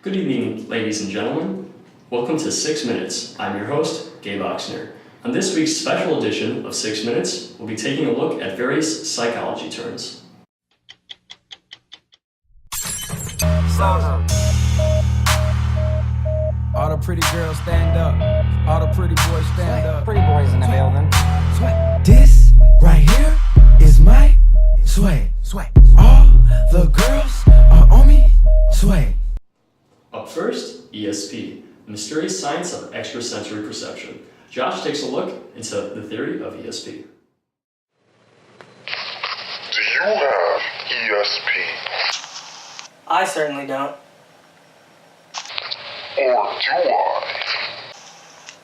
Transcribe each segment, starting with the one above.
Good evening, ladies and gentlemen. Welcome to 6 Minutes. I'm your host, Gabe Oxner. On this week's special edition of 6 Minutes, we'll be taking a look at various psychology terms. All the pretty girls stand up. All the pretty boys stand up. Pretty boys in the building. This right here is my sway. All the girls are on me. Sway. Up first, ESP, the mysterious science of extrasensory perception. Josh takes a look into the theory of ESP. Do you have ESP? I certainly don't. Or do I?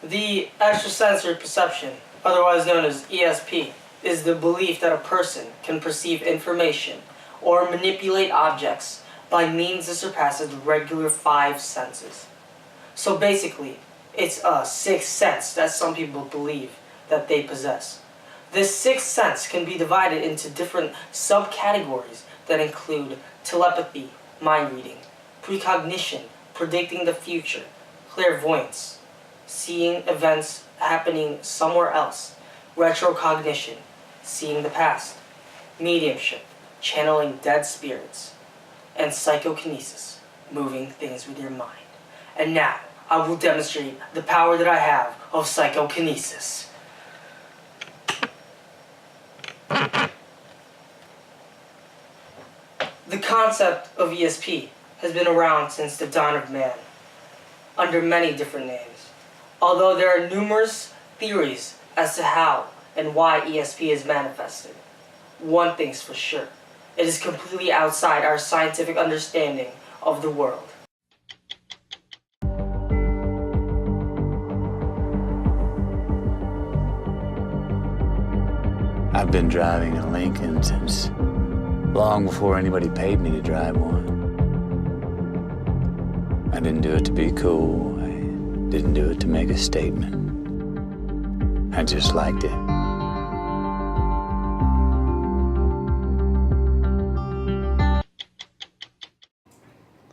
The extrasensory perception, otherwise known as ESP, is the belief that a person can perceive information or manipulate objects by means that surpasses the regular 5 senses. So basically, it's a sixth sense that some people believe that they possess. This sixth sense can be divided into different subcategories that include telepathy, mind reading, precognition, predicting the future, clairvoyance, seeing events happening somewhere else, retrocognition, seeing the past, mediumship, channeling dead spirits, and psychokinesis, moving things with your mind. And now, I will demonstrate the power that I have of psychokinesis. The concept of ESP has been around since the dawn of man, under many different names. Although there are numerous theories as to how and why ESP is manifested, one thing's for sure: it is completely outside our scientific understanding of the world. I've been driving a Lincoln since long before anybody paid me to drive one. I didn't do it to be cool. I didn't do it to make a statement. I just liked it.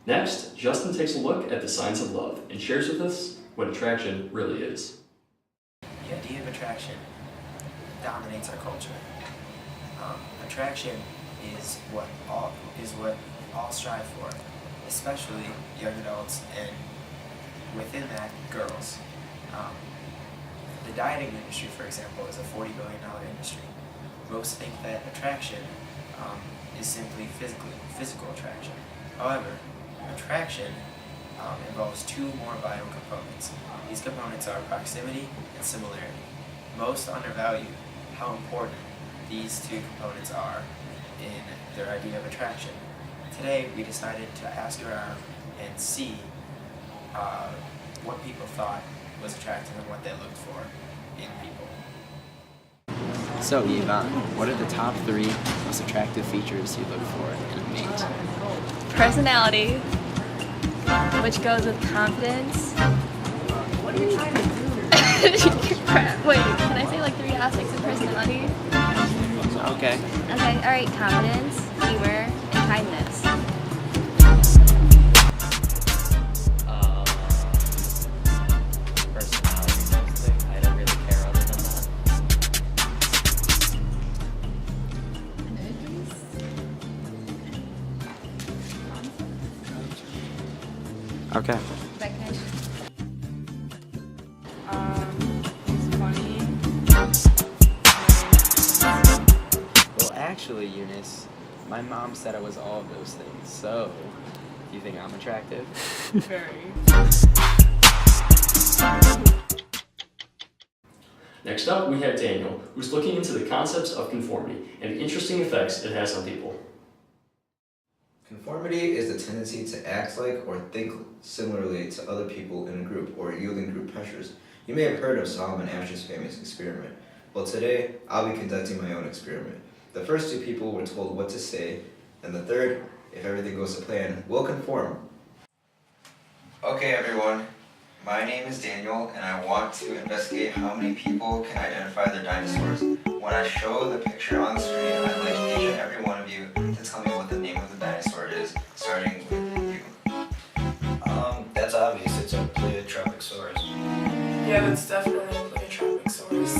Next, Justin takes a look at the science of love and shares with us what attraction really is. The idea of attraction dominates our culture. Attraction is what all strive for, especially young adults, and within that, girls. The dieting industry, for example, is a $40 billion industry. Most think that attraction is simply physical attraction. However, attraction involves 2 more vital components. These components are proximity and similarity. Most undervalue how important these 2 components are in their idea of attraction. Today, we decided to ask around and see what people thought was attractive and what they looked for in people. So, Yvonne, what are the top 3 most attractive features you look for in a mate? Personality, which goes with confidence. What are you trying to do? Wait, can I say like 3 aspects of personality? Okay. Okay, alright, confidence, humor, and kindness. Personality mostly. I don't really care other than that. Okay. He's funny. Well, actually, Eunice, my mom said I was all of those things, so do you think I'm attractive? Very. Next up, we have Daniel, who's looking into the concepts of conformity and the interesting effects it has on people. Conformity is the tendency to act like or think similarly to other people in a group or yielding group pressures. You may have heard of Solomon Ash's famous experiment. Well, today, I'll be conducting my own experiment. The first 2 people were told what to say, and the third, if everything goes to plan, will conform. Okay, everyone. My name is Daniel, and I want to investigate how many people can identify their dinosaurs. When I show the picture on the screen, I'd like each and every one of you to tell me what the name of the dinosaur is, starting with you. Yeah, that's definitely a pleiotropic source.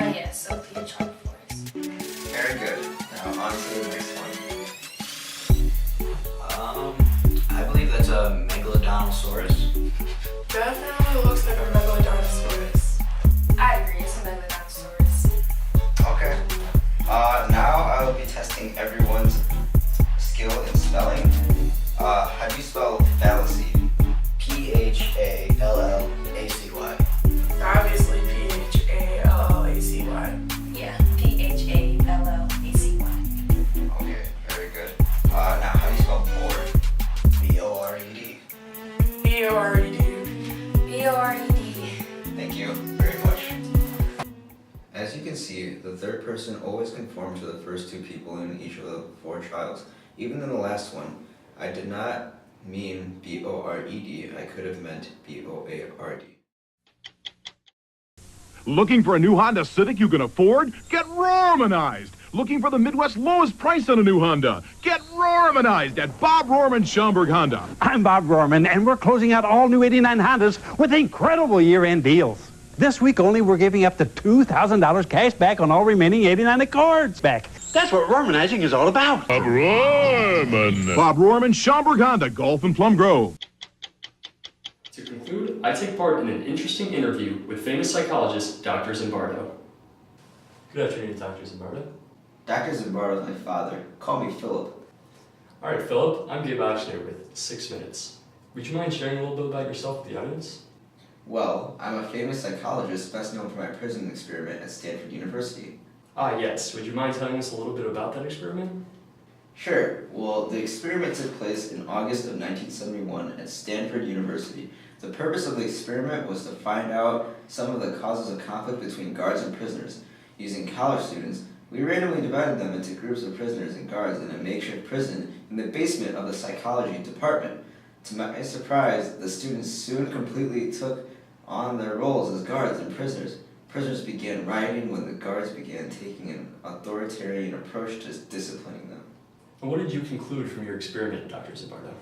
Yes, a pleiotropic force. Very good. Now on to the next one. I believe that's a megalodontosaurus. Definitely looks like a megalodontosaurus. I agree, it's a megalodontosaurus. Okay. Now I will be testing everyone's skill in spelling. How do you spell fallacy? Phallacy. Obviously, P-H-A-L-L-A-C-Y. Yeah, P-H-A-L-L-A-C-Y. Okay, very good. Now how do you spell bored? Bored. B-O-R-E-D. B-O-R-E-D. Thank you very much. As you can see, the third person always conformed to the first two people in each of the four trials. Even in the last one, I did not mean B-O-R-E-D, I could have meant B-O-A-R-D. Looking for a new Honda Civic you can afford? Get Rohrmanized! Looking for the Midwest lowest price on a new Honda? Get Rohrmanized at Bob Rohrman Schaumburg Honda. I'm Bob Rohrman, and we're closing out all new 89 Hondas with incredible year-end deals. This week only, we're giving up to $2,000 cash back on all remaining 89 Accords back. That's what Rohrmanizing is all about. Bob Rohrman. Bob Rohrman Schaumburg Honda, Gulf and Plum Grove. To conclude, I take part in an interesting interview with famous psychologist Dr. Zimbardo. Good afternoon, Dr. Zimbardo. Dr. Zimbardo is my father. Call me Philip. All right, Philip, I'm Gabe Ochsner with 6 Minutes. Would you mind sharing a little bit about yourself with the audience? Well, I'm a famous psychologist best known for my prison experiment at Stanford University. Yes. Would you mind telling us a little bit about that experiment? Sure. Well, the experiment took place in August of 1971 at Stanford University. The purpose of the experiment was to find out some of the causes of conflict between guards and prisoners. Using college students, we randomly divided them into groups of prisoners and guards in a makeshift prison in the basement of the psychology department. To my surprise, the students soon completely took on their roles as guards and prisoners. Prisoners began rioting when the guards began taking an authoritarian approach to disciplining them. And what did you conclude from your experiment, Dr. Zimbardo?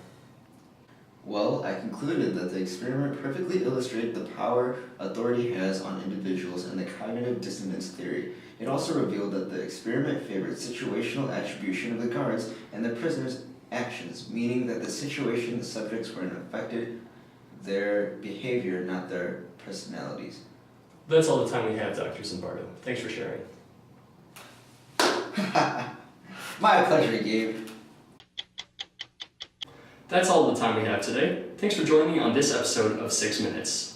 Well, I concluded that the experiment perfectly illustrated the power authority has on individuals and the cognitive dissonance theory. It also revealed that the experiment favored situational attribution of the guards and the prisoners' actions, meaning that the situation the subjects were in affected their behavior, not their personalities. That's all the time we have, Dr. Zimbardo. Thanks for sharing. My pleasure, Gabe. That's all the time we have today. Thanks for joining me on this episode of 6 Minutes.